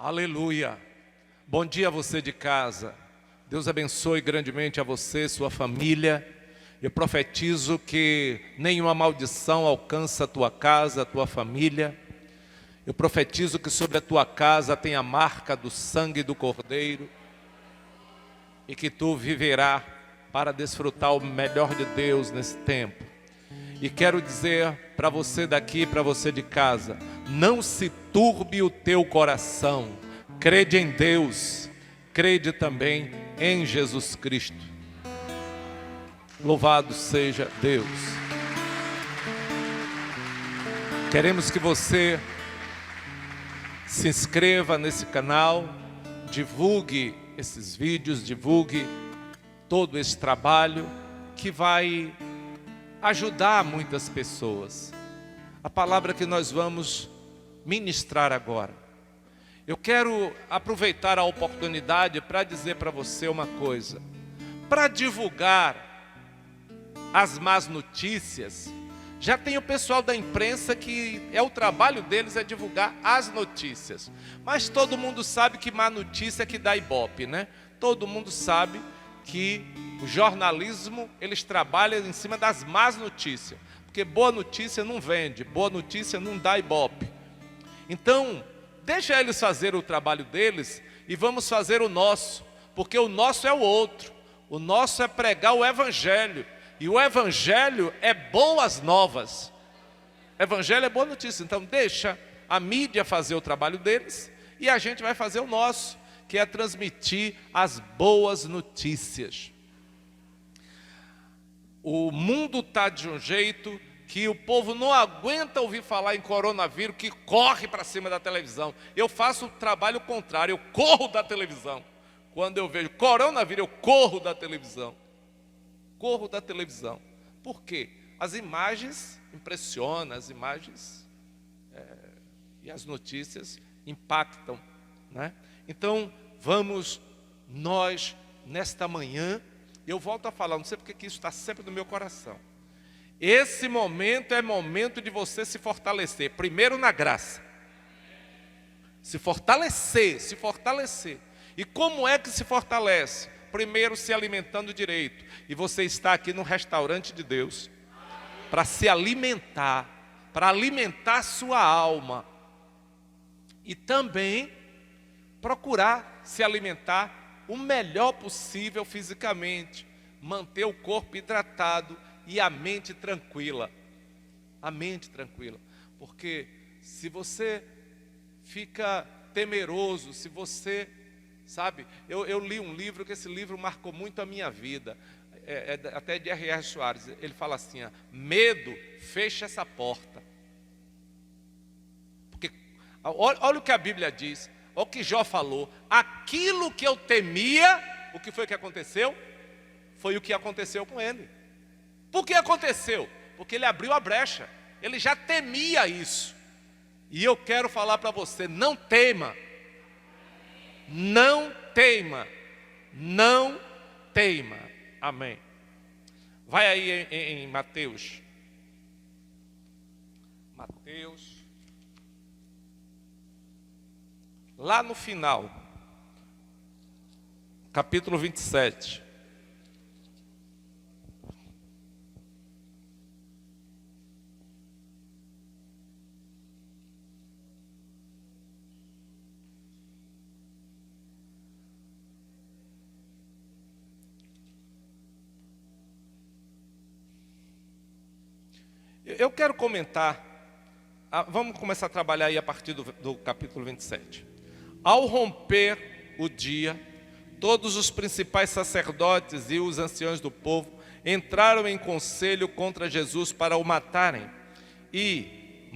Aleluia. Bom dia a você de casa. Deus abençoe grandemente a você, sua família. Eu profetizo que nenhuma maldição alcança a tua casa, a tua família. Eu profetizo que sobre a tua casa tem a marca do sangue do Cordeiro e que tu viverá para desfrutar o melhor de Deus nesse tempo. E quero dizer para você daqui, para você de casa, não se turbe o teu coração. Crede em Deus, crede também em Jesus Cristo. Louvado seja Deus. Queremos que você se inscreva nesse canal, divulgue esses vídeos, divulgue todo esse trabalho que vai ajudar muitas pessoas. A palavra que nós vamos ministrar agora. Eu quero aproveitar a oportunidade para dizer para você uma coisa. Para divulgar as más notícias, já tem o pessoal da imprensa que o trabalho deles é divulgar as notícias. Mas todo mundo sabe que má notícia é que dá ibope, né? Todo mundo sabe que o jornalismo, eles trabalham em cima das más notícias. Porque boa notícia não vende, boa notícia não dá ibope. Então, deixa eles fazer o trabalho deles e vamos fazer o nosso. Porque o nosso é o outro. O nosso é pregar o Evangelho. E o Evangelho é boas novas. Evangelho é boa notícia. Então deixa a mídia fazer o trabalho deles e a gente vai fazer o nosso, que é transmitir as boas notícias. O mundo está de um jeito que o povo não aguenta ouvir falar em coronavírus, que corre para cima da televisão. Eu faço o trabalho contrário, eu corro da televisão. Quando eu vejo coronavírus, eu corro da televisão. Corro da televisão. Por quê? As imagens impressionam, as imagens e as notícias impactam, né? Então, vamos nós, nesta manhã, eu volto a falar, não sei porque que isso está sempre no meu coração. Esse momento é momento de você se fortalecer, primeiro na graça. Se fortalecer, se fortalecer. E como é que se fortalece? Primeiro se alimentando direito. E você está aqui no restaurante de Deus para se alimentar, para alimentar a sua alma. E também procurar se alimentar o melhor possível fisicamente. Manter o corpo hidratado e a mente tranquila. A mente tranquila. Porque se você fica temeroso, se você... Sabe, eu li um livro, que esse livro marcou muito a minha vida, até de R.R. Soares, ele fala assim, medo, fecha essa porta. Porque, olha o que a Bíblia diz, olha o que Jó falou, aquilo que eu temia, o que foi que aconteceu? Foi o que aconteceu com ele. Por que aconteceu? Porque ele abriu a brecha, ele já temia isso. E eu quero falar para você, não tema. Não teima, não teima. Amém. Vai aí em Mateus. Mateus. Lá no final, capítulo 27. Eu quero comentar, vamos começar a trabalhar aí a partir do capítulo 27. Ao romper o dia, todos os principais sacerdotes e os anciãos do povo entraram em conselho contra Jesus para o matarem. E,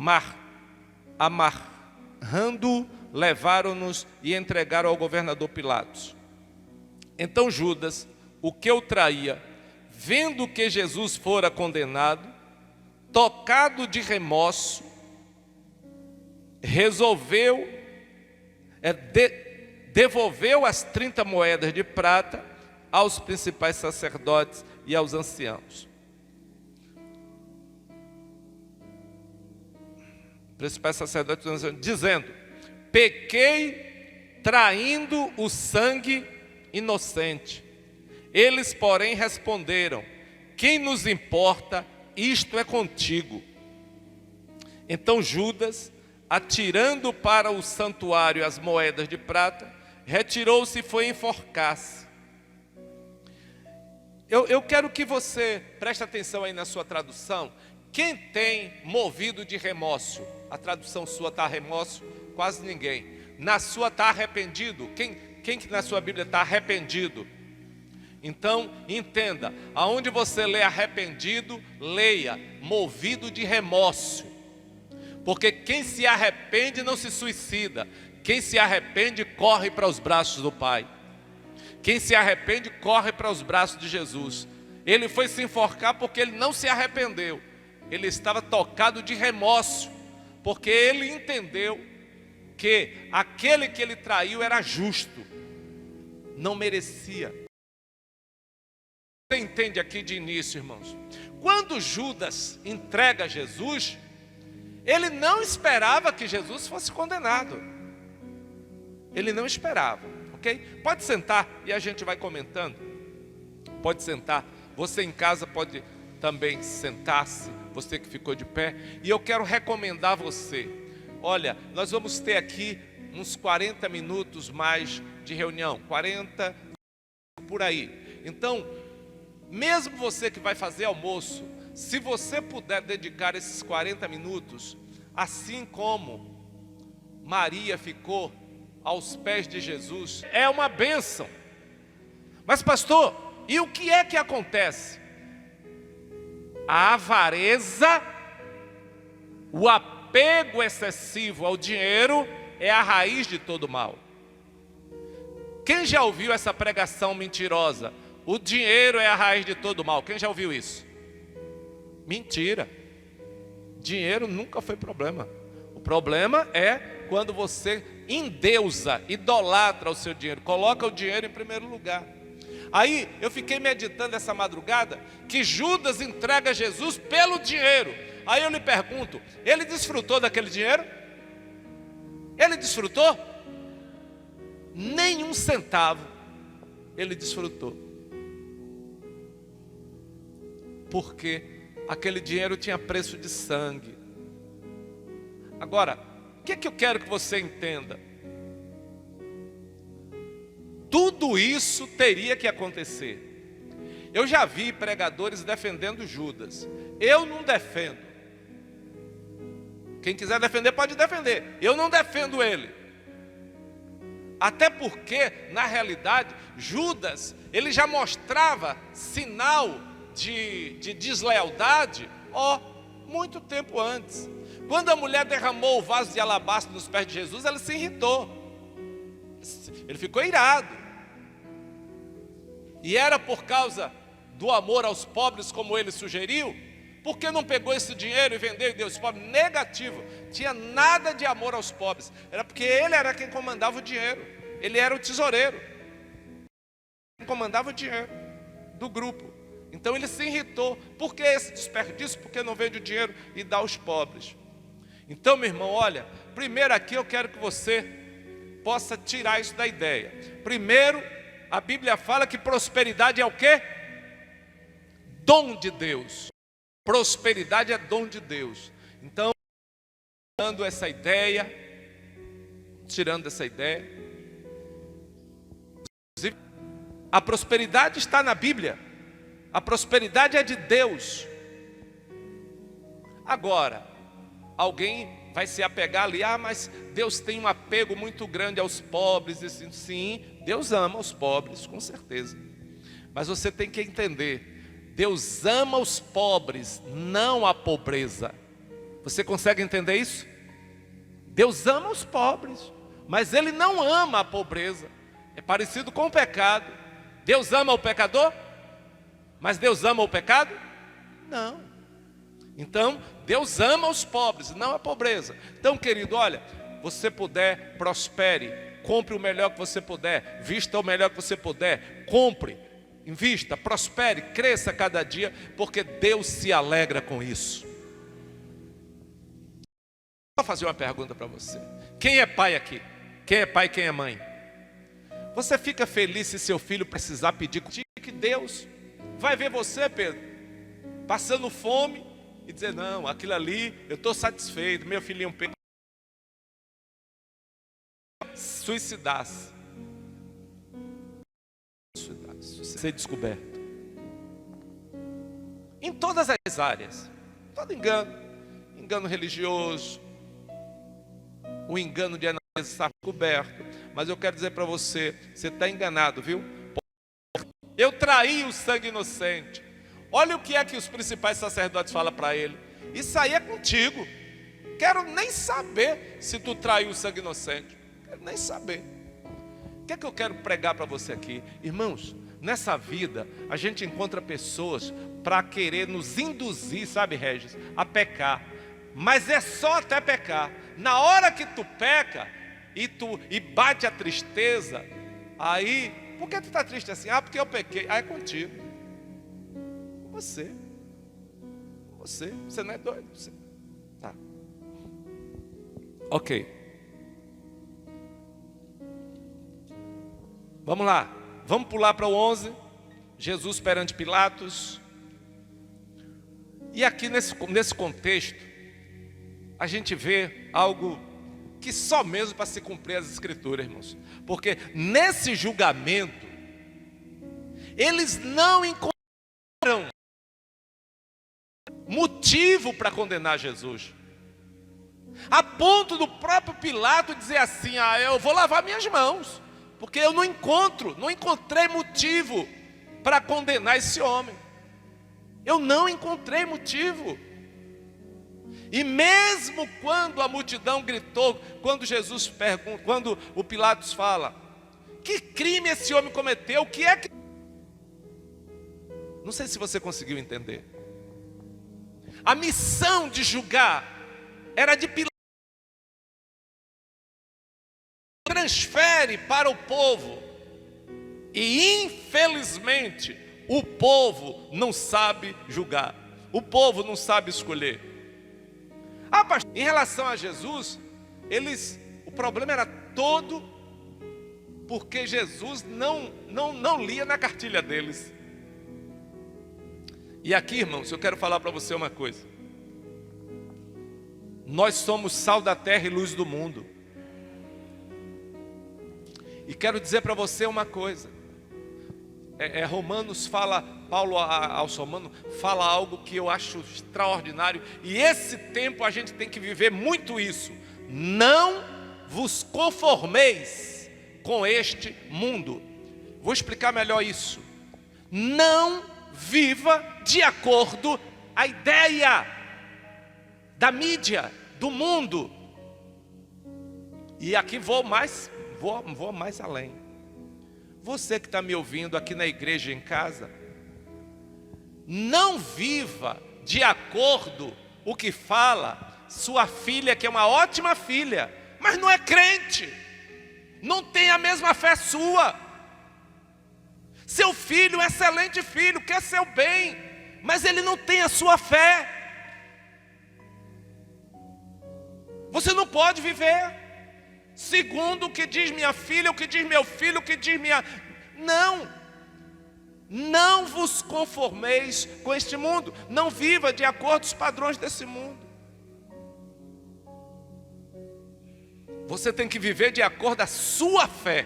amarrando-o, levaram-nos e entregaram ao governador Pilatos. Então Judas, o que o traía, vendo que Jesus fora condenado, tocado de remorso, resolveu, devolveu as 30 moedas de prata aos principais sacerdotes e aos anciãos. Principais sacerdotes e anciãos, dizendo: pequei traindo o sangue inocente. Eles, porém, responderam: quem nos importa? Isto é contigo. Então Judas, atirando para o santuário as moedas de prata, retirou-se e foi enforcar-se. Eu quero que você preste atenção aí na sua tradução. Quem tem movido de remorso? A tradução sua está remorso? Quase ninguém. Na sua está arrependido? Quem que na sua Bíblia está arrependido? Então, entenda, aonde você lê arrependido, leia movido de remorso. Porque quem se arrepende não se suicida. Quem se arrepende corre para os braços do Pai. Quem se arrepende corre para os braços de Jesus. Ele foi se enforcar porque ele não se arrependeu. Ele estava tocado de remorso, porque ele entendeu que aquele que ele traiu era justo, não merecia. Você entende aqui de início, irmãos? Quando Judas entrega Jesus, ele não esperava que Jesus fosse condenado. Ele não esperava, ok? Pode sentar e a gente vai comentando. Pode sentar. Você em casa pode também sentar-se, você que ficou de pé. E eu quero recomendar a você. Olha, nós vamos ter aqui uns 40 minutos mais de reunião. 40, por aí. Então, mesmo você que vai fazer almoço, se você puder dedicar esses 40 minutos, assim como Maria ficou aos pés de Jesus, é uma bênção. Mas pastor, e o que é que acontece? A avareza, o apego excessivo ao dinheiro é a raiz de todo mal. Quem já ouviu essa pregação mentirosa? O dinheiro é a raiz de todo mal. Quem já ouviu isso? Mentira. Dinheiro nunca foi problema. O problema é quando você endeusa, idolatra o seu dinheiro, coloca o dinheiro em primeiro lugar. Aí eu fiquei meditando essa madrugada que Judas entrega Jesus pelo dinheiro. Aí eu lhe pergunto, ele desfrutou daquele dinheiro? Ele desfrutou? Nem um centavo ele desfrutou. Porque aquele dinheiro tinha preço de sangue. Agora, o que eu quero que você entenda? Tudo isso teria que acontecer. Eu já vi pregadores defendendo Judas. Eu não defendo. Quem quiser defender pode defender. Eu não defendo ele. Até porque, na realidade, Judas, ele já mostrava sinal de deslealdade, muito tempo antes. Quando a mulher derramou o vaso de alabastro nos pés de Jesus, ela se irritou. Ele ficou irado. E era por causa do amor aos pobres, como ele sugeriu. Por que não pegou esse dinheiro e vendeu e deu aos pobres? Negativo. Tinha nada de amor aos pobres. Era porque ele era quem comandava o dinheiro. Ele era o tesoureiro. Quem comandava o dinheiro do grupo. Então ele se irritou. Por que esse desperdício? Porque não vende o dinheiro e dá aos pobres. Então, meu irmão, olha, primeiro aqui eu quero que você possa tirar isso da ideia. Primeiro, a Bíblia fala que prosperidade é o quê? Dom de Deus. Prosperidade é dom de Deus. Então, tirando essa ideia, a prosperidade está na Bíblia. A prosperidade é de Deus. Agora, alguém vai se apegar ali, mas Deus tem um apego muito grande aos pobres. Sim, Deus ama os pobres, com certeza. Mas você tem que entender, Deus ama os pobres, não a pobreza. Você consegue entender isso? Deus ama os pobres, mas Ele não ama a pobreza. É parecido com o pecado. Deus ama o pecador, mas Deus ama o pecado? Não. Então, Deus ama os pobres, não a pobreza. Então, querido, olha, você puder, prospere, compre o melhor que você puder, vista o melhor que você puder, compre, invista, prospere, cresça cada dia, porque Deus se alegra com isso. Vou fazer uma pergunta para você. Quem é pai aqui? Quem é pai, quem é mãe? Você fica feliz se seu filho precisar pedir que Deus vai ver você, Pedro, passando fome e dizer, não, aquilo ali, eu estou satisfeito, meu filhinho Pedro suicidasse, ser descoberto. Em todas as áreas, todo engano religioso, o engano de análise está coberto. Mas eu quero dizer para você, você está enganado, viu? Eu traí o sangue inocente. Olha o que é que os principais sacerdotes falam para ele. Isso aí é contigo. Quero nem saber se tu traiu o sangue inocente. Quero nem saber. O que é que eu quero pregar para você aqui? Irmãos, nessa vida, a gente encontra pessoas para querer nos induzir, sabe, Regis, a pecar. Mas é só até pecar. Na hora que tu peca e bate a tristeza, aí, por que tu está triste assim? Ah, porque eu pequei. Ah, é contigo. Você não é doido. Você. Tá. Ok. Vamos lá. Vamos pular para o 11. Jesus perante Pilatos. E aqui nesse contexto, a gente vê algo que só mesmo para se cumprir as escrituras, irmãos. Porque nesse julgamento, eles não encontraram motivo para condenar Jesus. A ponto do próprio Pilato dizer assim, eu vou lavar minhas mãos, porque eu não encontrei motivo para condenar esse homem. Eu não encontrei motivo. E mesmo quando a multidão gritou, quando Jesus pergunta, quando o Pilatos fala, que crime esse homem cometeu? O que é que... Não sei se você conseguiu entender. A missão de julgar era de Pilatos. Transfere para o povo. E infelizmente, o povo não sabe julgar. O povo não sabe escolher. Em relação a Jesus, o problema era todo porque Jesus não lia na cartilha deles. E aqui, irmãos, eu quero falar para você uma coisa. Nós somos sal da terra e luz do mundo. E quero dizer para você uma coisa. Romanos fala, Paulo aos Romanos fala algo que eu acho extraordinário. E esse tempo a gente tem que viver muito isso. Não vos conformeis com este mundo. Vou explicar melhor isso. Não viva de acordo à ideia da mídia, do mundo. E aqui vou mais além. Você que está me ouvindo aqui na igreja, em casa, não viva de acordo o que fala sua filha, que é uma ótima filha, mas não é crente, não tem a mesma fé sua. Seu filho, excelente filho, quer seu bem, mas ele não tem a sua fé. Você não pode viver segundo o que diz minha filha, o que diz meu filho, o que diz minha... Não vos conformeis com este mundo. Não viva de acordo com os padrões desse mundo. Você tem que viver de acordo com a sua fé.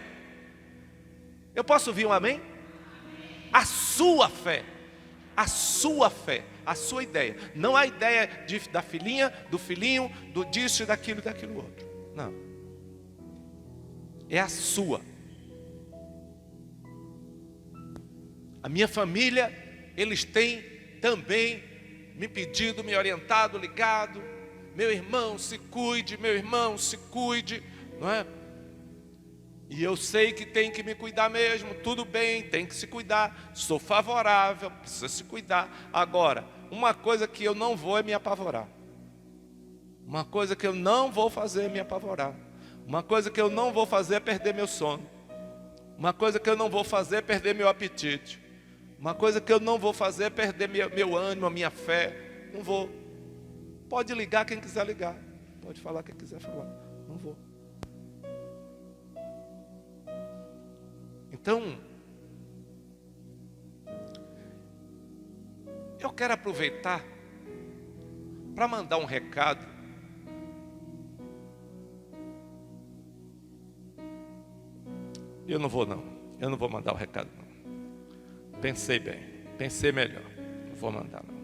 Eu posso ouvir um amém? A sua fé. A sua fé. A sua ideia. Não a ideia da filhinha, do filhinho, do disso e daquilo outro. Não. É a sua. A minha família, eles têm também me pedido, me orientado, ligado. Meu irmão, se cuide, meu irmão, se cuide, não é? E eu sei que tem que me cuidar mesmo, tudo bem, tem que se cuidar. Sou favorável, precisa se cuidar. Agora, uma coisa que eu não vou é me apavorar. Uma coisa que eu não vou fazer é me apavorar. Uma coisa que eu não vou fazer é perder meu sono. Uma coisa que eu não vou fazer é perder meu apetite. Uma coisa que eu não vou fazer é perder meu ânimo, a minha fé. Não vou. Pode ligar quem quiser ligar. Pode falar quem quiser falar. Não vou. Então, eu quero aproveitar para mandar um recado. Eu não vou mandar o recado não. Pensei bem, pensei melhor. Não vou mandar não.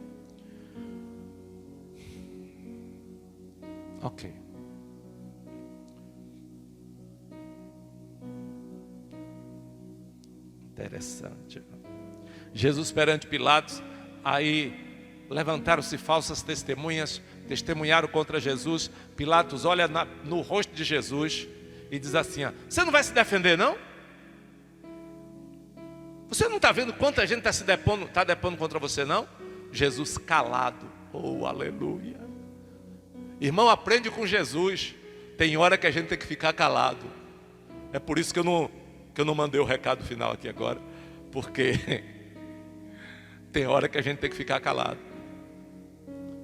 Ok. Interessante. Jesus perante Pilatos, aí levantaram-se falsas testemunhas, testemunharam contra Jesus. Pilatos olha no rosto de Jesus e diz assim: você não vai se defender não? Você não está vendo quanta gente está depondo contra você não? Jesus calado. Oh, aleluia. Irmão, aprende com Jesus. Tem hora que a gente tem que ficar calado. É por isso que eu não mandei o recado final aqui agora, porque tem hora que a gente tem que ficar calado.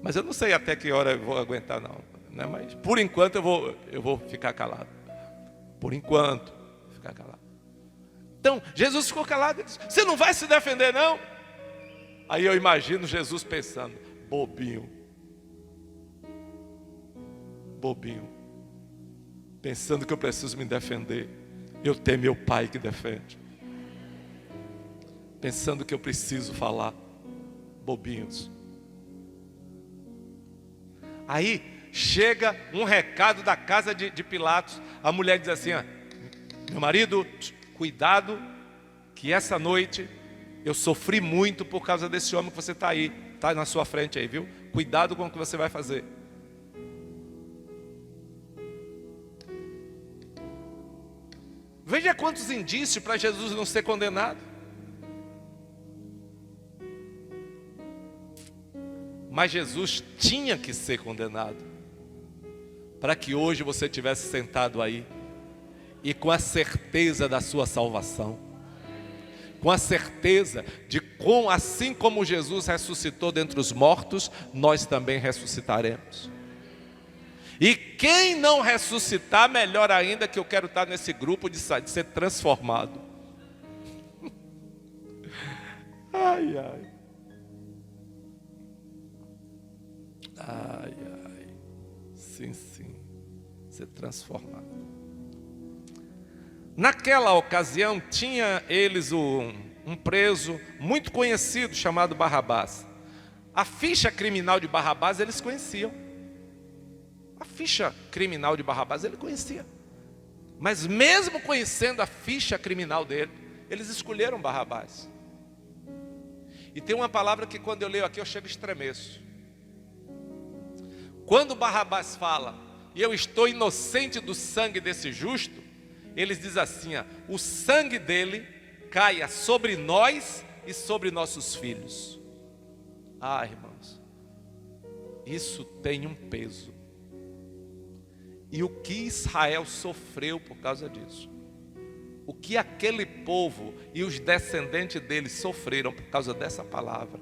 Mas eu não sei até que hora eu vou aguentar não, né? Mas por enquanto eu vou ficar calado. Por enquanto, ficar calado. Então, Jesus ficou calado e disse: você não vai se defender não? Aí eu imagino Jesus pensando: bobinho, pensando que eu preciso me defender. Eu tenho meu pai que defende. Pensando que eu preciso falar. Bobinhos. Aí chega um recado da casa de Pilatos. A mulher diz assim: meu marido, cuidado, que essa noite eu sofri muito por causa desse homem que você está aí, está na sua frente aí, viu? Cuidado com o que você vai fazer. Veja quantos indícios para Jesus não ser condenado. Mas Jesus tinha que ser condenado, para que hoje você tivesse sentado aí e com a certeza da sua salvação, com a certeza de assim como Jesus ressuscitou dentre os mortos, nós também ressuscitaremos. E quem não ressuscitar, melhor ainda, que eu quero estar nesse grupo de ser transformado. Ai, ai. Ai, ai. Sim, sim. Ser transformado. Naquela ocasião, tinha eles um preso muito conhecido chamado Barrabás. A ficha criminal de Barrabás eles conheciam. A ficha criminal de Barrabás ele conhecia. Mas mesmo conhecendo a ficha criminal dele, eles escolheram Barrabás. E tem uma palavra que quando eu leio aqui eu chego a estremeço. Quando Barrabás fala: e eu estou inocente do sangue desse justo, eles dizem assim: o sangue dele caia sobre nós e sobre nossos filhos. Ah, irmãos, isso tem um peso. E o que Israel sofreu por causa disso, o que aquele povo e os descendentes deles sofreram por causa dessa palavra,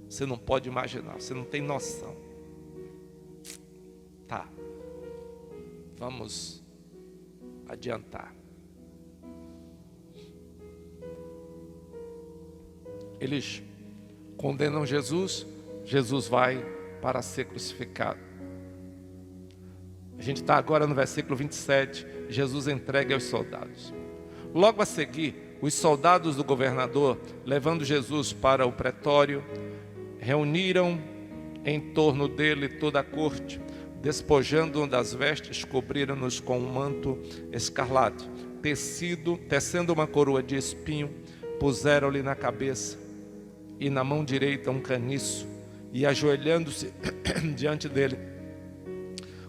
você não pode imaginar, você não tem noção. Tá, vamos adiantar. Eles condenam Jesus, Jesus vai para ser crucificado. A gente está agora no versículo 27, Jesus entrega aos soldados. Logo a seguir, os soldados do governador, levando Jesus para o pretório, reuniram em torno dele toda a corte, despojando-o das vestes, cobriram-nos com um manto escarlate, tecendo uma coroa de espinho, puseram-lhe na cabeça e na mão direita um caniço, e ajoelhando-se diante dele,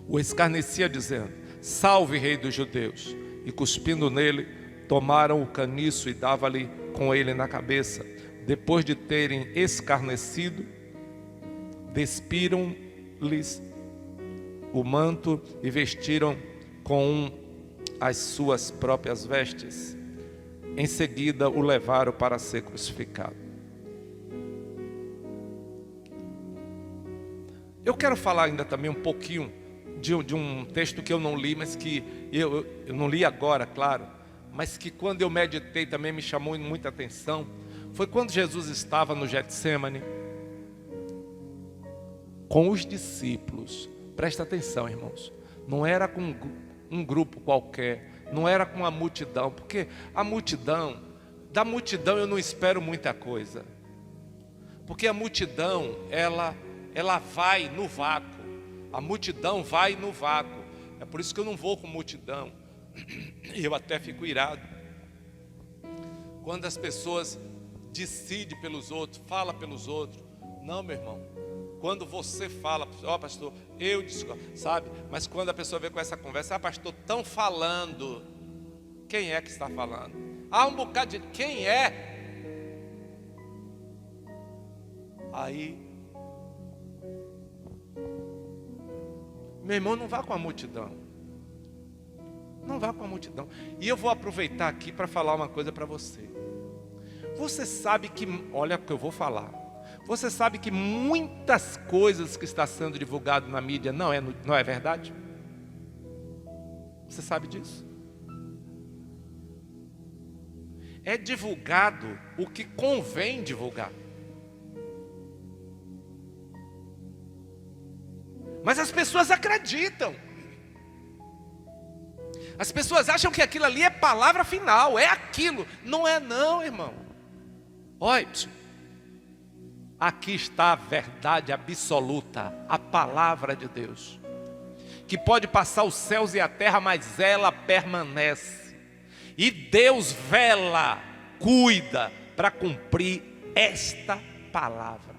o escarnecia dizendo: salve, rei dos judeus. E cuspindo nele, tomaram o caniço e dava-lhe com ele na cabeça. Depois de terem escarnecido, despiram-lhes o manto e vestiram com as suas próprias vestes. Em seguida o levaram para ser crucificado. Eu quero falar ainda também um pouquinho de um texto que eu não li, mas que eu não li agora, claro, mas que quando eu meditei também me chamou muita atenção, foi quando Jesus estava no Getsêmani com os discípulos. Presta atenção, irmãos, não era com um grupo qualquer, não era com a multidão, porque da multidão eu não espero muita coisa, porque a multidão, ela vai no vácuo, a multidão vai no vácuo, é por isso que eu não vou com multidão, eu até fico irado, quando as pessoas decidem pelos outros, falam pelos outros. Não, meu irmão, quando você fala, ó pastor, eu discordo, sabe, mas quando a pessoa vem com essa conversa, pastor, estão falando, quem é que está falando? Há um bocado de quem é? Aí, meu irmão, não vá com a multidão. Não vá com a multidão. E eu vou aproveitar aqui para falar uma coisa para você. Você sabe que, olha o que eu vou falar. Você sabe que muitas coisas que está sendo divulgado na mídia não é verdade? Você sabe disso? É divulgado o que convém divulgar. Mas as pessoas acreditam. As pessoas acham que aquilo ali é palavra final, é aquilo. Não é não, irmão. Olha, aqui está a verdade absoluta, a palavra de Deus, que pode passar os céus e a terra, mas ela permanece. E Deus vela, cuida para cumprir esta palavra.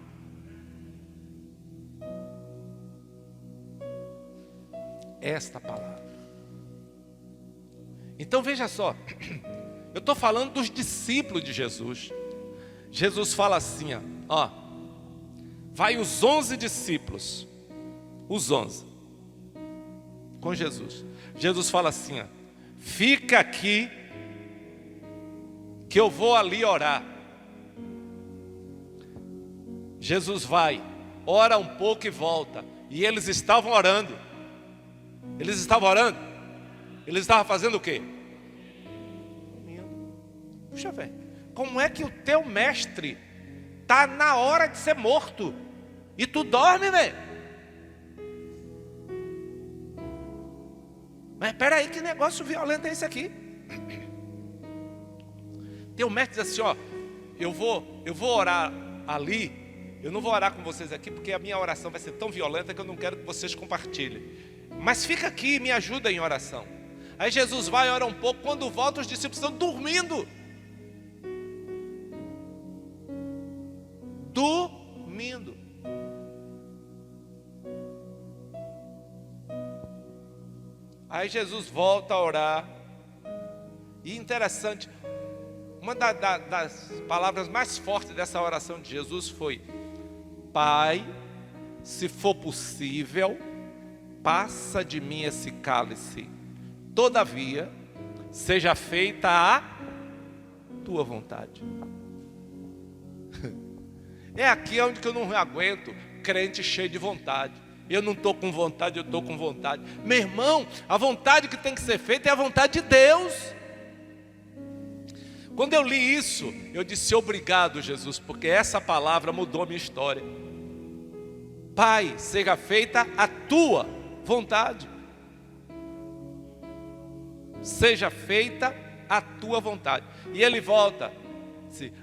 Esta palavra. Então veja só, eu estou falando dos discípulos de Jesus. Jesus fala assim, ó, vai os 11 discípulos, os 11, com Jesus. Jesus fala assim, ó, fica aqui, que eu vou ali orar. Jesus vai, ora um pouco e volta. E eles estavam orando. Eles estavam orando? Eles estavam fazendo o quê? Puxa, velho, como é que o teu mestre está na hora de ser morto e tu dorme, velho? Mas espera aí, que negócio violento é esse aqui? Teu mestre diz assim, ó, eu vou orar ali, eu não vou orar com vocês aqui, porque a minha oração vai ser tão violenta que eu não quero que vocês compartilhem. Mas fica aqui e me ajuda em oração. Aí Jesus vai, ora um pouco, quando volta os discípulos estão dormindo. Dormindo. Aí Jesus volta a orar. E interessante, uma das palavras mais fortes dessa oração de Jesus foi: Pai, se for possível, passa de mim esse cálice. Todavia, seja feita a tua vontade. É aqui onde que eu não aguento, crente cheio de vontade. Eu não estou com vontade, eu estou com vontade. Meu irmão, a vontade que tem que ser feita é a vontade de Deus. Quando eu li isso, eu disse: obrigado, Jesus, porque essa palavra mudou a minha história. Pai, seja feita a tua vontade. Seja feita a tua vontade. E ele volta.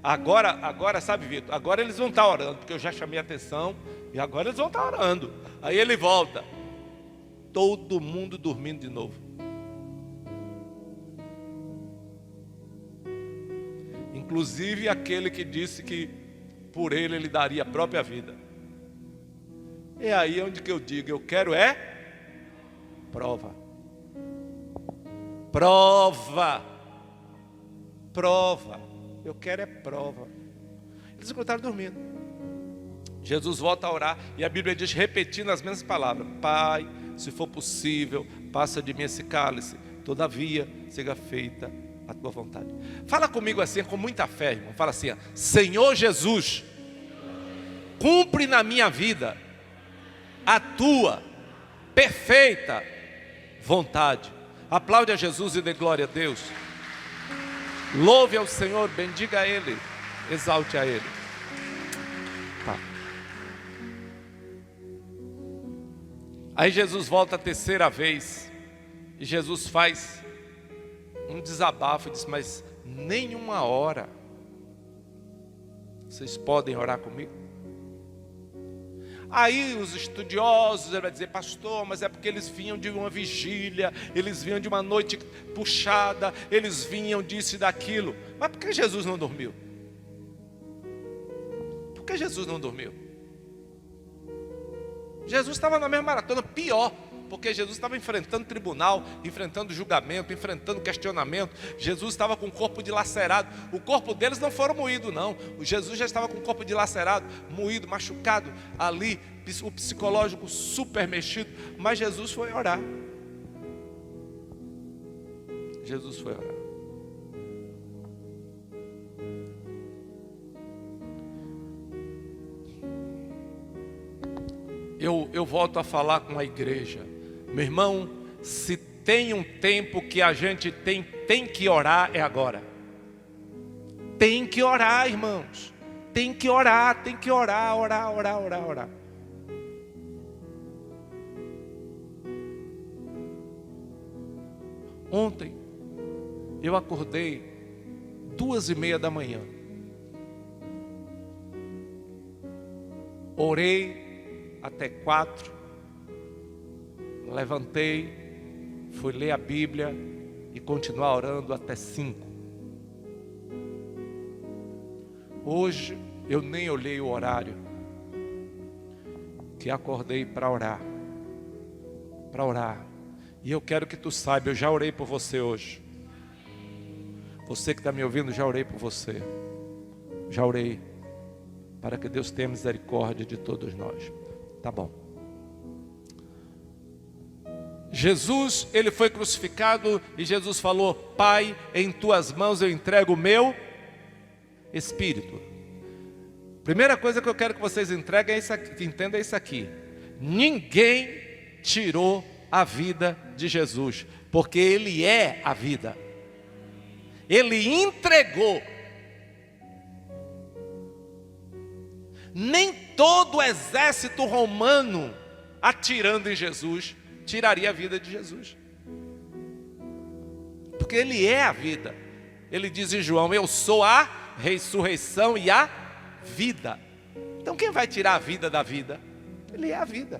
Agora, sabe, Vitor, agora eles vão estar orando, porque eu já chamei a atenção, e agora eles vão estar orando. Aí ele volta. Todo mundo dormindo de novo. Inclusive aquele que disse que por ele daria a própria vida. É aí onde que eu digo, eu quero prova. Prova. Eu quero prova. Eles encontraram dormindo. Jesus volta a orar e a Bíblia diz, repetindo as mesmas palavras: Pai, se for possível, passa de mim esse cálice. Todavia, seja feita a tua vontade. Fala comigo assim, com muita fé, irmão. Fala assim: Senhor Jesus, cumpre na minha vida a tua perfeita vontade. Aplaude a Jesus e dê glória a Deus. Louve ao Senhor, bendiga a Ele, exalte a Ele. Tá. Aí Jesus volta a terceira vez, e Jesus faz um desabafo e diz: mas nem uma hora vocês podem orar comigo? Aí os estudiosos vão dizer: pastor, mas é porque eles vinham de uma vigília, eles vinham de uma noite puxada, eles vinham disso e daquilo. Mas por que Jesus não dormiu? Por que Jesus não dormiu? Jesus estava na mesma maratona, pior, porque Jesus estava enfrentando tribunal, enfrentando julgamento, enfrentando questionamento. Jesus estava com o corpo dilacerado. O corpo deles não foram moídos, não. O Jesus já estava com o corpo dilacerado, moído, machucado ali, o psicológico super mexido. Mas Jesus foi orar. Jesus foi orar. Eu volto a falar com a igreja. Meu irmão, se tem um tempo que a gente tem que orar, é agora. Tem que orar, irmãos. Tem que orar, orar. Ontem, eu acordei 2:30 da manhã. Orei até 4, levantei, fui ler a Bíblia e continuar orando até 5. Hoje eu nem olhei o horário, que acordei para orar. E eu quero que tu saiba, eu já orei por você hoje. Você que está me ouvindo, já orei por você. Já orei para que Deus tenha misericórdia de todos nós. Tá bom. Jesus, ele foi crucificado e Jesus falou: Pai, em tuas mãos eu entrego o meu espírito. Primeira coisa que eu quero que vocês entreguem é isso aqui, entendam isso aqui. Ninguém tirou a vida de Jesus, porque Ele é a vida. Ele entregou. Nem todo o exército romano atirando em Jesus tiraria a vida de Jesus, porque Ele é a vida. Ele diz em João: eu sou a ressurreição e a vida. Então quem vai tirar a vida da vida? Ele é a vida.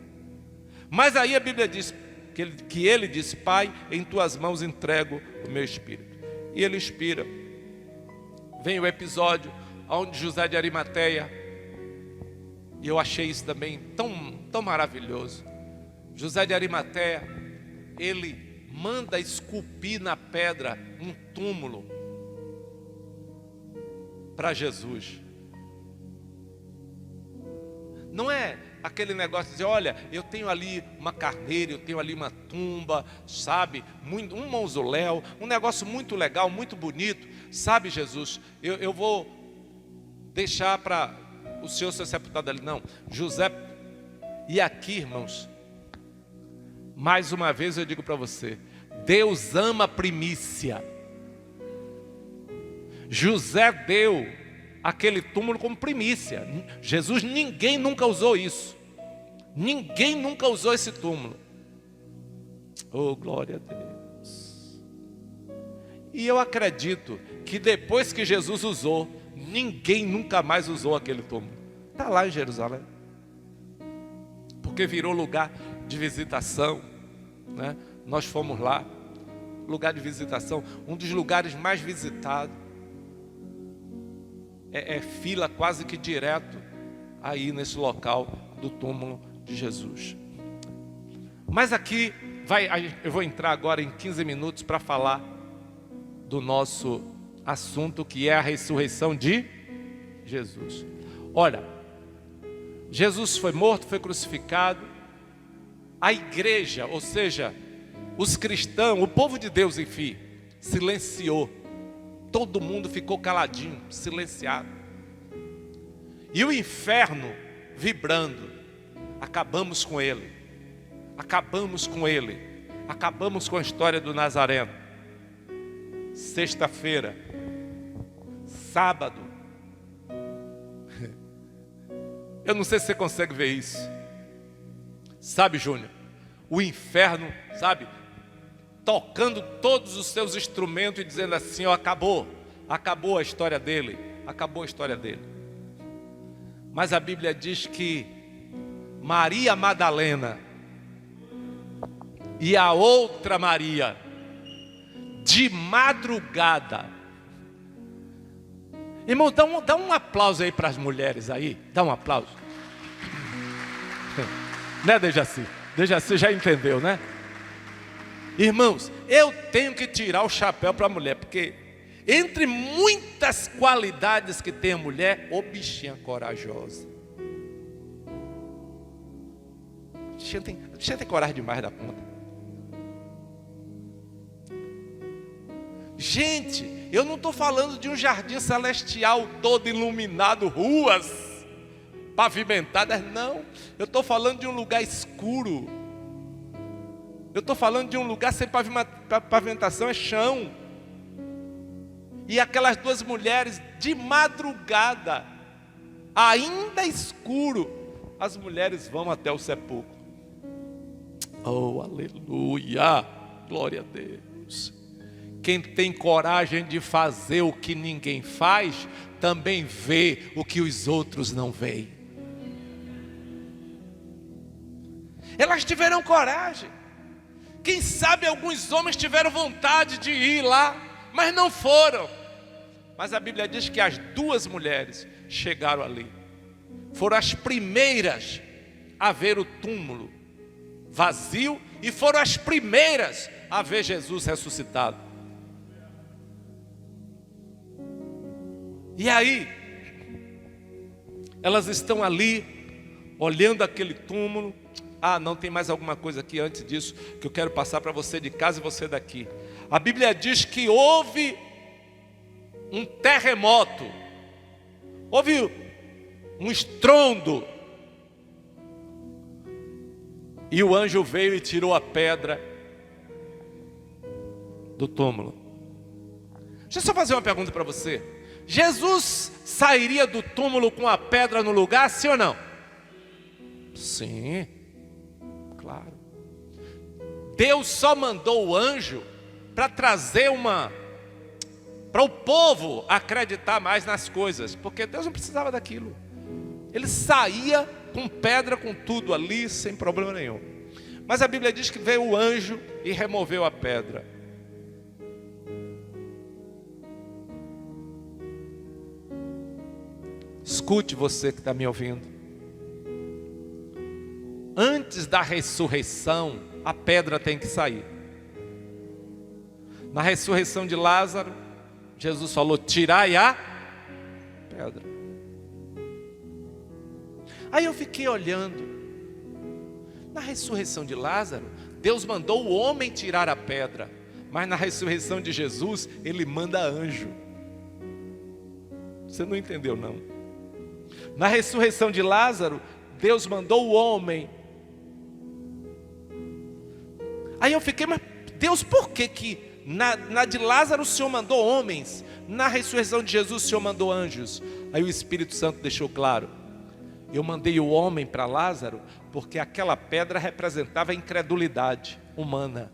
Mas aí a Bíblia diz que ele disse: Pai, em tuas mãos entrego o meu espírito. E ele expira. Vem o episódio onde José de Arimateia, e eu achei isso também tão maravilhoso. José de Arimateia, ele manda esculpir na pedra um túmulo para Jesus. Não é aquele negócio de dizer: olha, eu tenho ali uma carneira, eu tenho ali uma tumba, sabe, um mausoléu, um negócio muito legal, muito bonito. Sabe, Jesus, eu vou deixar para o Senhor ser sepultado ali. Não, José. E aqui, irmãos, mais uma vez eu digo para você: Deus ama a primícia. José deu aquele túmulo como primícia. Jesus, ninguém nunca usou isso. Ninguém nunca usou esse túmulo. Oh, glória a Deus. E eu acredito que depois que Jesus usou, ninguém nunca mais usou aquele túmulo. Está lá em Jerusalém, porque virou lugar de visitação, né? Nós fomos lá, lugar de visitação, um dos lugares mais visitados. É fila quase que direto aí nesse local do túmulo de Jesus. Mas aqui eu vou entrar agora em 15 minutos para falar do nosso assunto, que é a ressurreição de Jesus. Olha, Jesus foi morto, foi crucificado. A igreja, ou seja, os cristãos, o povo de Deus, enfim, silenciou. Todo mundo ficou caladinho, silenciado. E o inferno vibrando. Acabamos com ele. Acabamos com ele. Acabamos com a história do Nazareno. Sexta-feira, sábado. Eu não sei se você consegue ver isso. Sabe, Júnior? O inferno, sabe? Tocando todos os seus instrumentos e dizendo assim, ó, acabou a história dele, acabou a história dele. Mas a Bíblia diz que Maria Madalena e a outra Maria, de madrugada, irmão, dá um aplauso aí para as mulheres aí, dá um aplauso. Né, Dejaci? Dejaci já entendeu, né? Irmãos, eu tenho que tirar o chapéu para a mulher, porque entre muitas qualidades que tem a mulher, ô bichinha corajosa. Bichinha tem coragem demais da conta. Gente, eu não estou falando de um jardim celestial todo iluminado, ruas pavimentadas, não. Eu estou falando de um lugar escuro. Eu estou falando de um lugar sem pavimentação, é chão. E aquelas duas mulheres, de madrugada, ainda escuro, as mulheres vão até o sepulcro. Oh, aleluia, glória a Deus. Quem tem coragem de fazer o que ninguém faz, também vê o que os outros não veem. Elas tiveram coragem. Quem sabe alguns homens tiveram vontade de ir lá, mas não foram. Mas a Bíblia diz que as duas mulheres chegaram ali. Foram as primeiras a ver o túmulo vazio e foram as primeiras a ver Jesus ressuscitado. E aí, elas estão ali, olhando aquele túmulo. Ah, não, tem mais alguma coisa aqui antes disso, que eu quero passar para você de casa e você daqui. A Bíblia diz que houve um terremoto, houve um estrondo, e o anjo veio e tirou a pedra do túmulo. Deixa eu só fazer uma pergunta para você. Jesus sairia do túmulo com a pedra no lugar, sim ou não? Sim, claro. Deus só mandou o anjo para trazer para o povo acreditar mais nas coisas, porque Deus não precisava daquilo. Ele saía com pedra, com tudo ali, sem problema nenhum. Mas a Bíblia diz que veio o anjo e removeu a pedra. Escute, você que está me ouvindo. Antes da ressurreição, a pedra tem que sair. Na ressurreição de Lázaro, Jesus falou, tirai a pedra. Aí eu fiquei olhando. Na ressurreição de Lázaro, Deus mandou o homem tirar a pedra. Mas na ressurreição de Jesus, Ele manda anjo. Você não entendeu, não. Na ressurreição de Lázaro, Deus mandou o homem. Aí eu fiquei, mas Deus, por que na de Lázaro o Senhor mandou homens? Na ressurreição de Jesus o Senhor mandou anjos. Aí o Espírito Santo deixou claro. Eu mandei o homem para Lázaro, porque aquela pedra representava a incredulidade humana.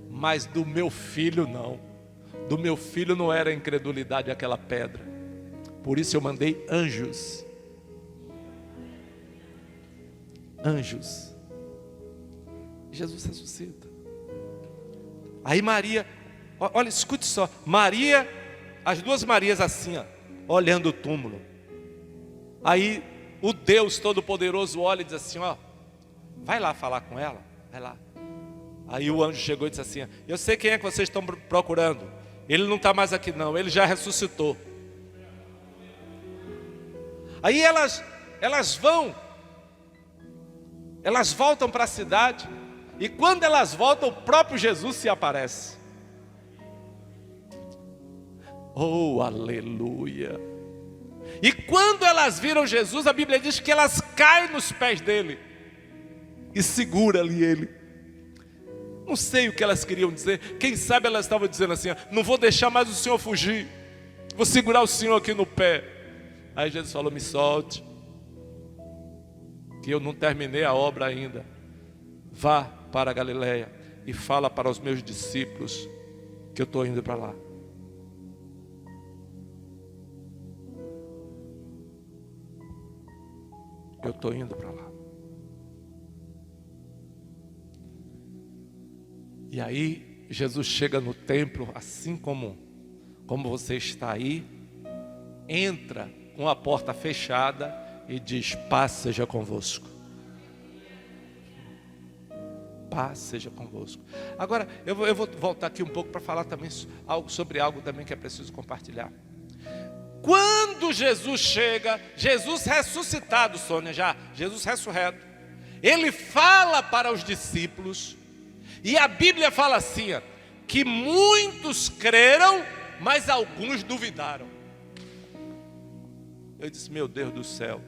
Mas do meu filho não. Do meu filho não era incredulidade aquela pedra. Por isso eu mandei anjos. Anjos. Jesus ressuscita. Aí Maria, olha, escute só. Maria, as duas Marias assim, ó, olhando o túmulo. Aí o Deus Todo-Poderoso olha e diz assim, ó, vai lá falar com ela, vai lá. Aí o anjo chegou e disse assim, eu sei quem é que vocês estão procurando. Ele não está mais aqui não, ele já ressuscitou. Aí elas voltam para a cidade. E quando elas voltam, o próprio Jesus se aparece. Oh, aleluia. E quando elas viram Jesus, a Bíblia diz que elas caem nos pés dele e segura ali ele. Não sei o que elas queriam dizer. Quem sabe elas estavam dizendo assim, não vou deixar mais o Senhor fugir. Vou segurar o senhor aqui no pé. Aí Jesus falou: me solte, que eu não terminei a obra ainda. Vá para a Galileia e fala para os meus discípulos que eu estou indo para lá. Eu estou indo para lá. E aí Jesus chega no templo, assim como você está aí, entra com a porta fechada e diz: paz seja convosco. Paz seja convosco. Agora eu vou voltar aqui um pouco para falar também sobre algo também que é preciso compartilhar. Quando Jesus chega, Jesus ressuscitado, Sônia, Jesus ressurreto, ele fala para os discípulos, e a Bíblia fala assim, que muitos creram, mas alguns duvidaram. Eu disse: meu Deus do céu.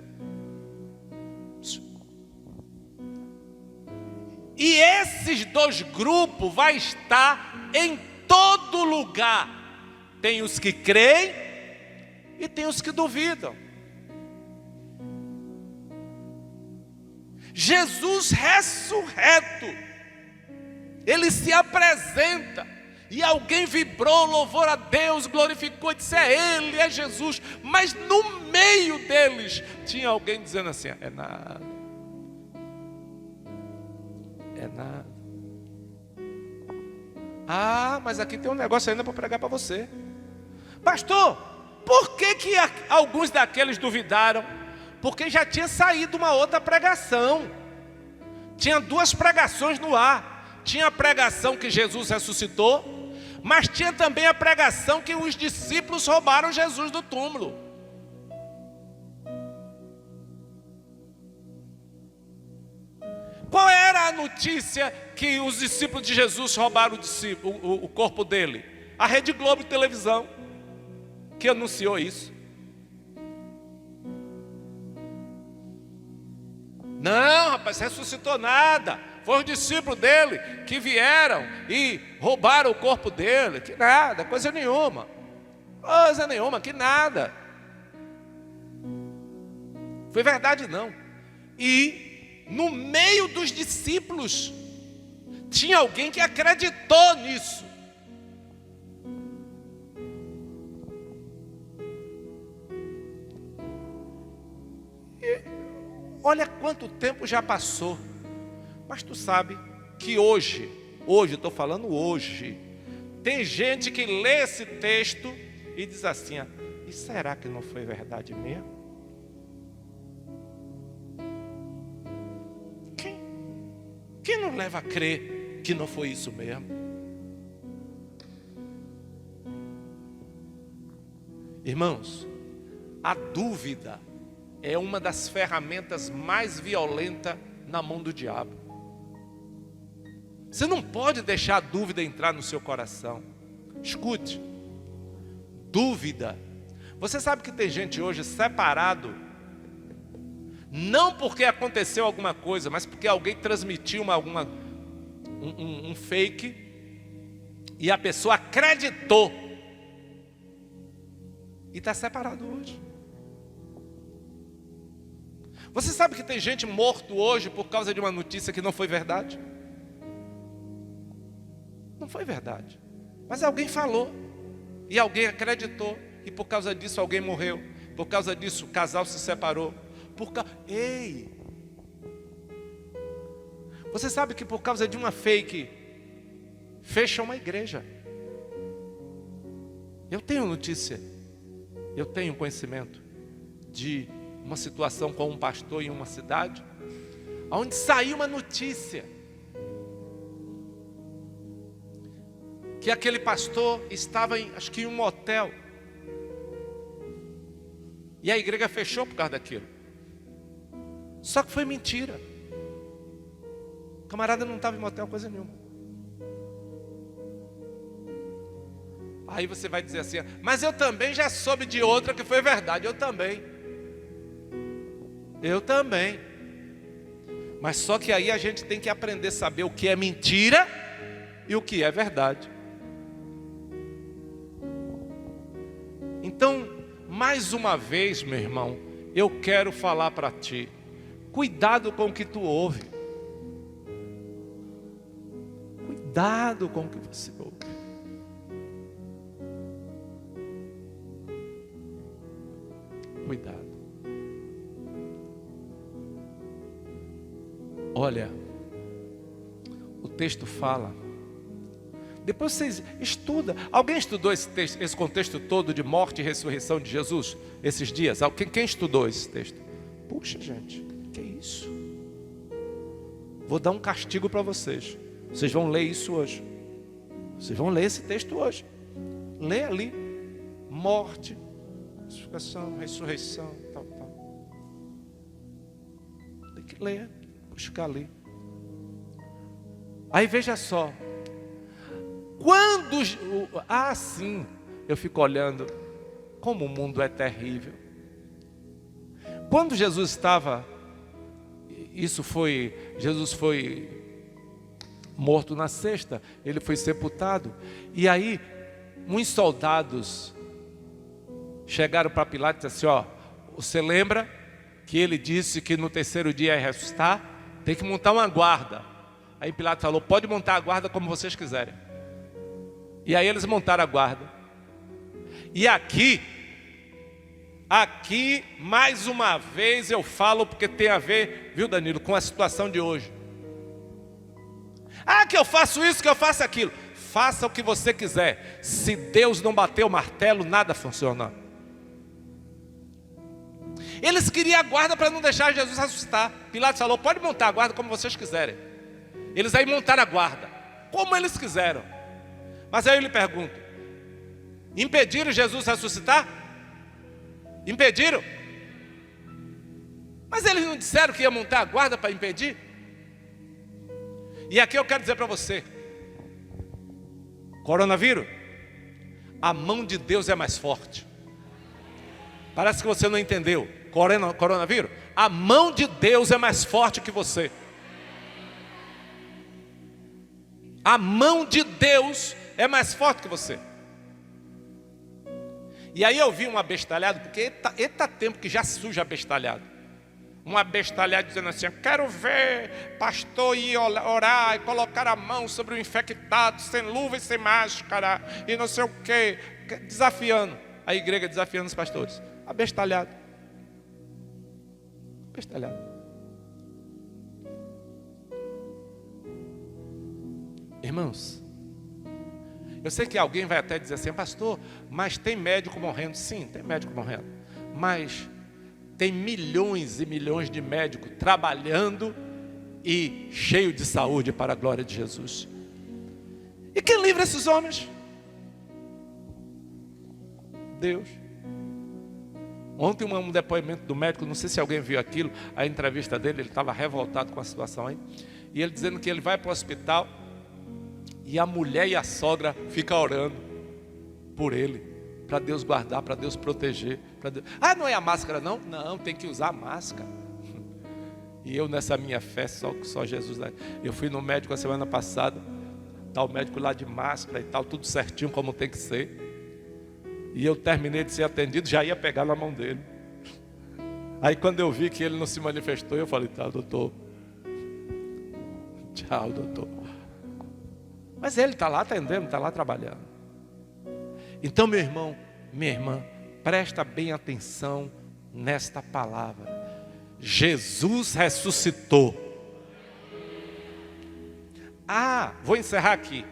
E esses dois grupos vão estar em todo lugar. Tem os que creem e tem os que duvidam. Jesus ressurreto, ele se apresenta, e alguém vibrou, louvor a Deus, glorificou, disse: é Ele, é Jesus. Mas no meio deles tinha alguém dizendo assim: é nada, é nada. Ah, mas aqui tem um negócio ainda para pregar para você. Pastor, por que alguns daqueles duvidaram? Porque já tinha saído uma outra pregação. Tinha duas pregações no ar. Tinha a pregação que Jesus ressuscitou, mas tinha também a pregação que os discípulos roubaram Jesus do túmulo. Qual era a notícia que os discípulos de Jesus roubaram o corpo dele? A Rede Globo de televisão, que anunciou isso. Não, rapaz, ressuscitou nada. Foi os discípulos dele que vieram e roubaram o corpo dele. Que nada, coisa nenhuma. Coisa nenhuma, que nada. Foi verdade não. E no meio dos discípulos tinha alguém que acreditou nisso. E olha quanto tempo já passou. Mas tu sabe que hoje, estou falando hoje, tem gente que lê esse texto e diz assim: e será que não foi verdade mesmo? Quem não leva a crer que não foi isso mesmo? Irmãos, a dúvida é uma das ferramentas mais violentas na mão do diabo. Você não pode deixar a dúvida entrar no seu coração. Escute, dúvida. Você sabe que tem gente hoje separado, não porque aconteceu alguma coisa, mas porque alguém transmitiu um fake, e a pessoa acreditou, e está separado hoje. Você sabe que tem gente morto hoje por causa de uma notícia que não foi verdade? Não foi verdade, mas alguém falou, e alguém acreditou, e por causa disso alguém morreu, por causa disso o casal se separou. Ei! Você sabe que por causa de uma fake, fecha uma igreja. Eu tenho notícia, eu tenho conhecimento de uma situação com um pastor em uma cidade, onde saiu uma notícia que aquele pastor estava acho que em um motel, e a igreja fechou por causa daquilo. Só que foi mentira. O camarada não estava em motel coisa nenhuma. Aí você vai dizer assim: mas eu também já soube de outra que foi verdade. Eu também. Mas só que aí a gente tem que aprender a saber o que é mentira e o que é verdade. Então, mais uma vez, meu irmão, eu quero falar para ti, cuidado com o que tu ouve. Cuidado com o que você ouve. Cuidado. Olha, o texto fala. Depois vocês estudam. Alguém estudou esse contexto todo de morte e ressurreição de Jesus? Esses dias? Quem estudou esse texto? Puxa, gente, que é isso? Vou dar um castigo para vocês. Vocês vão ler isso hoje. Vocês vão ler esse texto hoje. Lê ali. Morte, ressurreição, tal. Tem que ler, buscar ali. Aí veja só. Quando... sim, eu fico olhando como o mundo é terrível. Quando Jesus estava... Jesus foi morto na sexta, ele foi sepultado. E aí, uns soldados chegaram para Pilatos e disseram assim, você lembra que ele disse que no terceiro dia ia ressuscitar? Tem que montar uma guarda. Aí Pilatos falou, pode montar a guarda como vocês quiserem. E aí eles montaram a guarda. E aqui, mais uma vez eu falo, porque tem a ver, viu, Danilo, com a situação de hoje. Que eu faço isso, que eu faço aquilo. Faça o que você quiser. Se Deus não bater o martelo, nada funciona. Eles queriam a guarda para não deixar Jesus ressuscitar. Pilatos falou, pode montar a guarda como vocês quiserem. Eles aí montaram a guarda, como eles quiseram. Mas aí eu lhe pergunto, impediram Jesus ressuscitar? Impediram? Mas eles não disseram que ia montar a guarda para impedir? E aqui eu quero dizer para você, coronavírus, a mão de Deus é mais forte. Parece que você não entendeu. Coronavírus, a mão de Deus é mais forte que você. A mão de Deus é mais forte que você. E aí eu vi um abestalhado, porque eita tempo que já surge abestalhado. Um abestalhado dizendo assim, quero ver pastor ir orar e colocar a mão sobre o infectado, sem luva e sem máscara, e não sei o quê, desafiando a igreja, desafiando os pastores. Abestalhado. Abestalhado. Irmãos, eu sei que alguém vai até dizer assim, pastor, mas tem médico morrendo. Sim, tem médico morrendo. Mas tem milhões e milhões de médicos trabalhando e cheio de saúde para a glória de Jesus. E quem livra esses homens? Deus. Ontem um depoimento do médico, não sei se alguém viu aquilo, a entrevista dele, ele estava revoltado com a situação aí. E ele dizendo que ele vai para o hospital e a mulher e a sogra ficam orando por ele, para Deus guardar, para Deus proteger. Deus... não é a máscara não? Não, tem que usar a máscara. E eu nessa minha fé, só Jesus lá. Eu fui no médico a semana passada, tá o médico lá de máscara e tal, tudo certinho como tem que ser. E eu terminei de ser atendido, já ia pegar na mão dele. Aí quando eu vi que ele não se manifestou, eu falei, tá, doutor. Tchau, doutor. Mas ele está lá atendendo, está lá trabalhando. Então, meu irmão, minha irmã, presta bem atenção nesta palavra. Jesus ressuscitou. Vou encerrar aqui.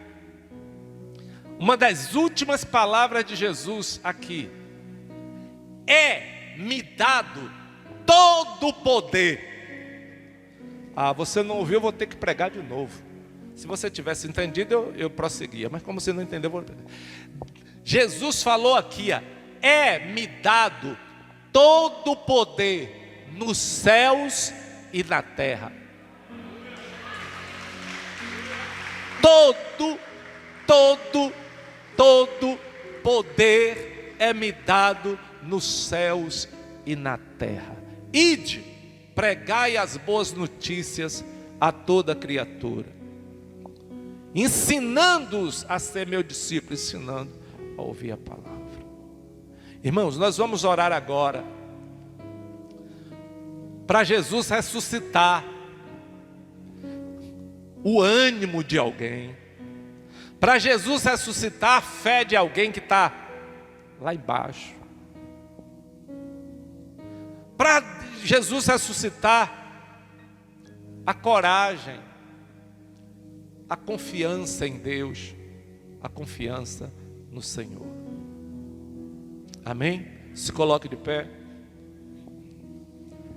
Uma das últimas palavras de Jesus aqui. É-me dado todo o poder. Você não ouviu, eu vou ter que pregar de novo. Se você tivesse entendido, eu prosseguia. Mas como você não entendeu, eu vou... Jesus falou aqui, é-me dado todo o poder nos céus e na terra. Todo poder é-me dado nos céus e na terra. Ide, pregai as boas notícias a toda criatura, ensinando-os a ser meu discípulo, ensinando a ouvir a palavra. Irmãos, nós vamos orar agora para Jesus ressuscitar o ânimo de alguém, para Jesus ressuscitar a fé de alguém que está lá embaixo, para Jesus ressuscitar a coragem, a confiança em Deus, a confiança no Senhor. Amém? Se coloque de pé.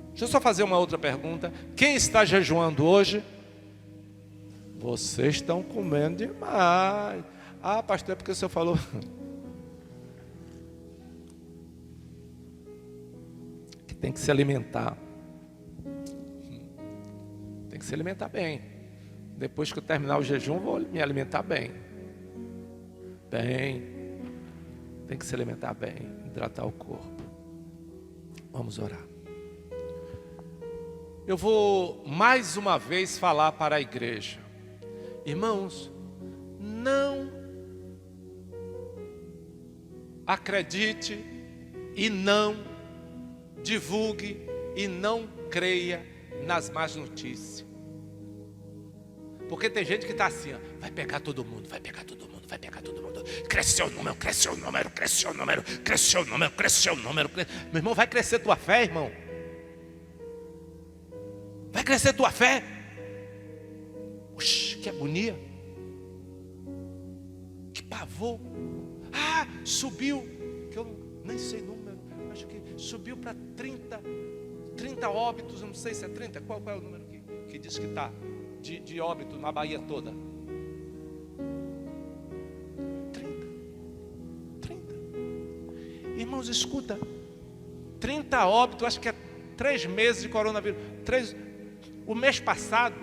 Deixa eu só fazer uma outra pergunta. Quem está jejuando hoje? Vocês estão comendo demais. Ah, pastor, é porque o senhor falou. Que tem que se alimentar. Tem que se alimentar bem. Depois que eu terminar o jejum, vou me alimentar bem. Tem que se alimentar bem, hidratar o corpo. Vamos orar. Eu vou mais uma vez falar para a igreja. Irmãos, não acredite e não divulgue e não creia nas más notícias. Porque tem gente que está assim, ó, vai pegar todo mundo, vai pegar todo mundo, vai pegar todo mundo. Cresceu o número, cresceu o número, cresceu o número, cresceu o número, cresceu o número. Meu irmão, vai crescer tua fé, irmão. Vai crescer tua fé. Oxi, que agonia. Que pavor. Ah, subiu, que eu nem sei o número, acho que subiu para 30 óbitos, eu não sei se é 30, qual é o número que diz que está de óbito na Bahia toda? 30. Irmãos, escuta, 30 óbitos, acho que é 3 meses de coronavírus. O mês passado,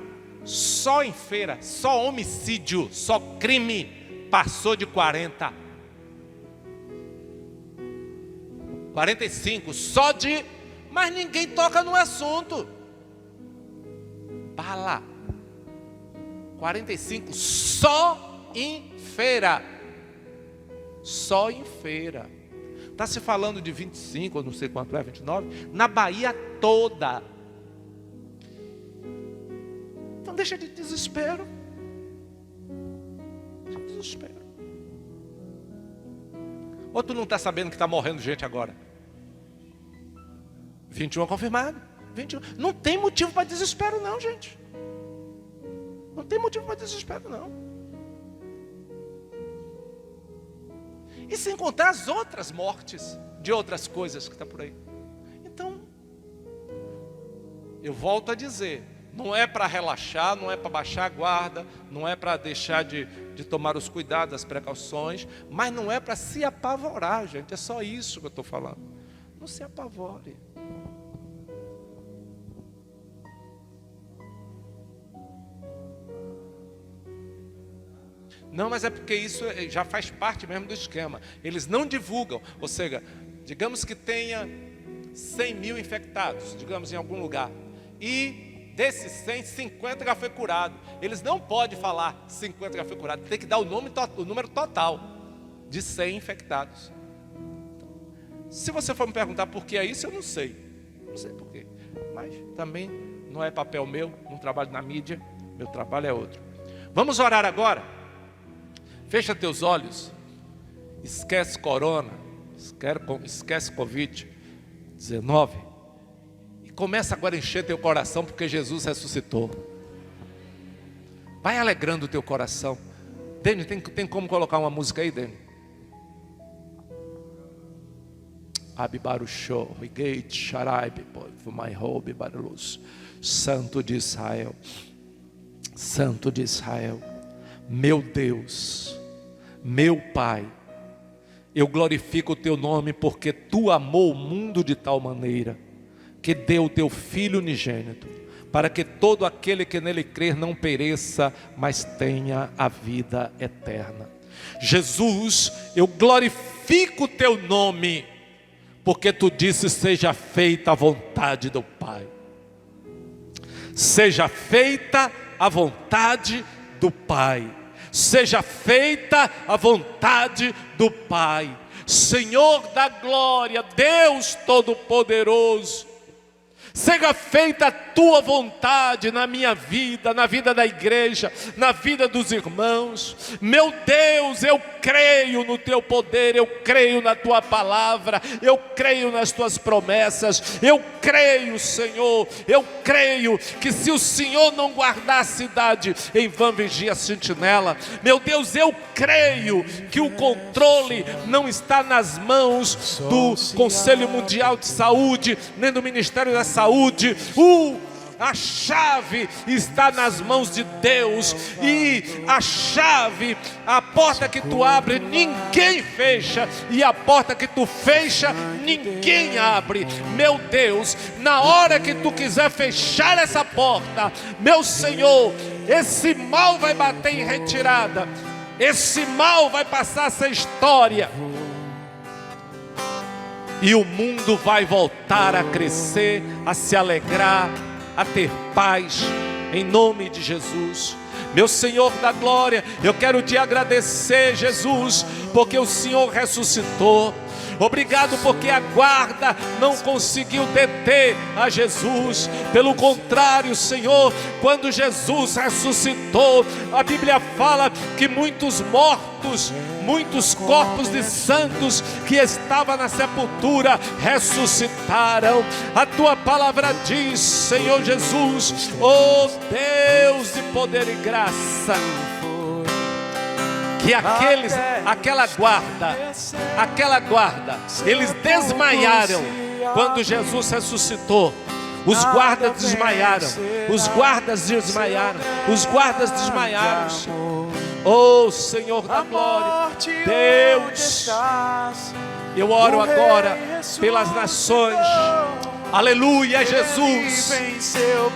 só em feira, só homicídio, só crime, passou de 40. 45, só de... Mas ninguém toca no assunto. Bala. 45, só em feira. Só em feira. Está se falando de 25, ou não sei quanto é, 29, na Bahia toda. Então deixa de desespero. Deixa de desespero. Ou tu não está sabendo que está morrendo gente agora? 21 confirmado. 21. Não tem motivo para desespero não, gente. Não tem motivo para desespero não. E sem contar as outras mortes de outras coisas que está por aí. Então, eu volto a dizer, não é para relaxar, não é para baixar a guarda, não é para deixar de tomar os cuidados, as precauções, mas não é para se apavorar, gente. É só isso que eu estou falando. Não se apavore. Não, mas é porque isso já faz parte mesmo do esquema. Eles não divulgam, ou seja, digamos que tenha 100 mil infectados, digamos em algum lugar, e desses 100, 50 já foi curado. Eles não podem falar 50 já foi curado, tem que dar o número total de 100 infectados. Se você for me perguntar por que é isso, eu não sei. Não sei por quê. Mas também não é papel meu, não trabalho na mídia, meu trabalho é outro. Vamos orar agora? Fecha teus olhos, esquece corona, esquece Covid-19 e começa agora a encher teu coração porque Jesus ressuscitou. Vai alegrando o teu coração. Dani, tem como colocar uma música aí, Dani? Abibarushô, Rigate, Sharaib, my hope, Barulhos. Santo de Israel, Santo de Israel, meu Deus, meu Pai, eu glorifico o teu nome porque tu amou o mundo de tal maneira que deu o teu Filho unigênito, para que todo aquele que nele crer não pereça, mas tenha a vida eterna. Jesus, eu glorifico o teu nome, porque tu disse: seja feita a vontade do Pai. Seja feita a vontade do Pai. Seja feita a vontade do Pai. Senhor da glória, Deus Todo-Poderoso, seja feita a tua vontade na minha vida, na vida da igreja, na vida dos irmãos. Meu Deus, eu creio no teu poder, eu creio na tua palavra, eu creio nas tuas promessas, eu creio, Senhor, eu creio que se o Senhor não guardar a cidade, em vão vigia a sentinela. Meu Deus, eu creio que o controle não está nas mãos do Conselho Mundial de Saúde, nem do Ministério da Saúde. A chave está nas mãos de Deus, e a chave, a porta que tu abre, ninguém fecha, e a porta que tu fecha, ninguém abre. Meu Deus, na hora que tu quiser fechar essa porta, meu Senhor, esse mal vai bater em retirada, esse mal vai passar essa história, e o mundo vai voltar a crescer, a se alegrar, a ter paz, em nome de Jesus. Meu Senhor da glória, eu quero te agradecer, Jesus, porque o Senhor ressuscitou. Obrigado porque a guarda não conseguiu deter a Jesus. Pelo contrário, Senhor, quando Jesus ressuscitou, a Bíblia fala que muitos mortos, muitos corpos de santos que estavam na sepultura ressuscitaram. A tua palavra diz, Senhor Jesus, oh Deus de poder e graça, que aquela guarda, eles desmaiaram quando Jesus ressuscitou. Os guardas desmaiaram, Oh Senhor da glória, Deus, eu oro agora pelas nações. Aleluia, Jesus,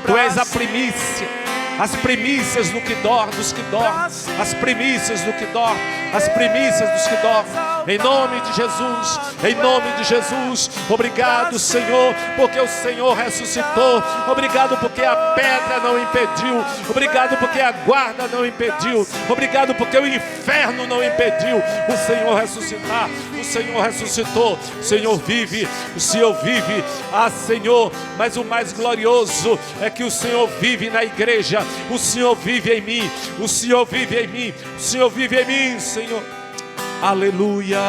tu és a primícia, as primícias do que dorme, dos que dormem, as primícias do que dorme, as primícias dos que dormem, em nome de Jesus, em nome de Jesus. Obrigado, Senhor, porque o Senhor ressuscitou. Obrigado porque a pedra não impediu. Obrigado porque a guarda não impediu. Obrigado porque o inferno não impediu o Senhor ressuscitar. O Senhor ressuscitou, o Senhor vive, o Senhor vive. Ah, Senhor, mas o mais glorioso é que o Senhor vive na igreja. O Senhor vive em mim, o Senhor vive em mim, o Senhor vive em mim, Senhor. Aleluia.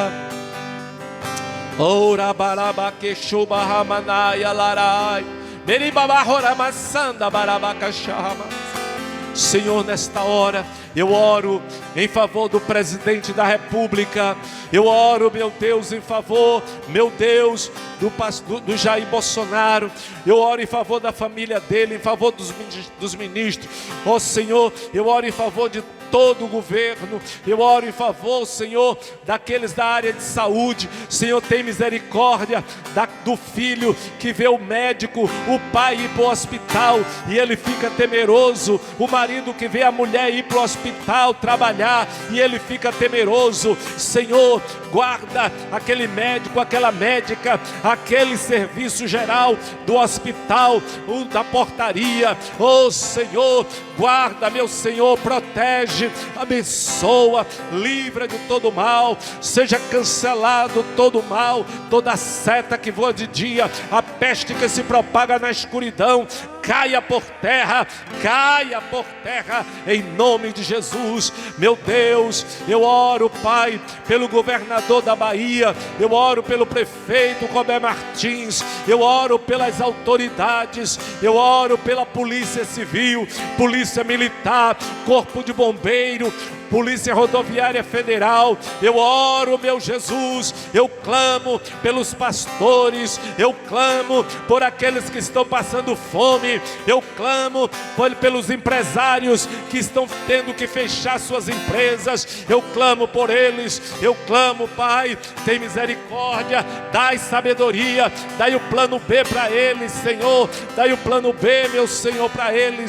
Ora barabaque chubahamanaya larai. Beribabahoramassanda barabacachama. Senhor, nesta hora eu oro em favor do presidente da República. Eu oro, meu Deus, em favor, meu Deus, do Jair Bolsonaro. Eu oro em favor da família dele, em favor dos ministros. Ó Senhor, eu oro em favor de todo o governo. Eu oro em favor, Senhor, daqueles da área de saúde. Senhor, tem misericórdia do filho que vê o médico, o pai ir para o hospital e ele fica temeroso. O marido que vê a mulher ir para o hospital trabalhar e ele fica temeroso. Senhor, guarda aquele médico, aquela médica, aquele serviço geral do hospital, da portaria. Oh Senhor, guarda, meu Senhor, protege, abençoa, livra de todo mal. Seja cancelado todo mal, toda seta que voa de dia, a peste que se propaga na escuridão, caia por terra, em nome de Jesus. Meu Deus, eu oro, Pai, pelo governador da Bahia, eu oro pelo prefeito Robert Martins, eu oro pelas autoridades, eu oro pela polícia civil, polícia militar, corpo de bombeiro, Polícia Rodoviária Federal. Eu oro, meu Jesus, eu clamo pelos pastores, eu clamo por aqueles que estão passando fome, eu clamo pelos empresários que estão tendo que fechar suas empresas, eu clamo por eles, eu clamo, Pai, tem misericórdia, dai sabedoria, dai o plano B para eles, Senhor, dai o plano B, meu Senhor, para eles,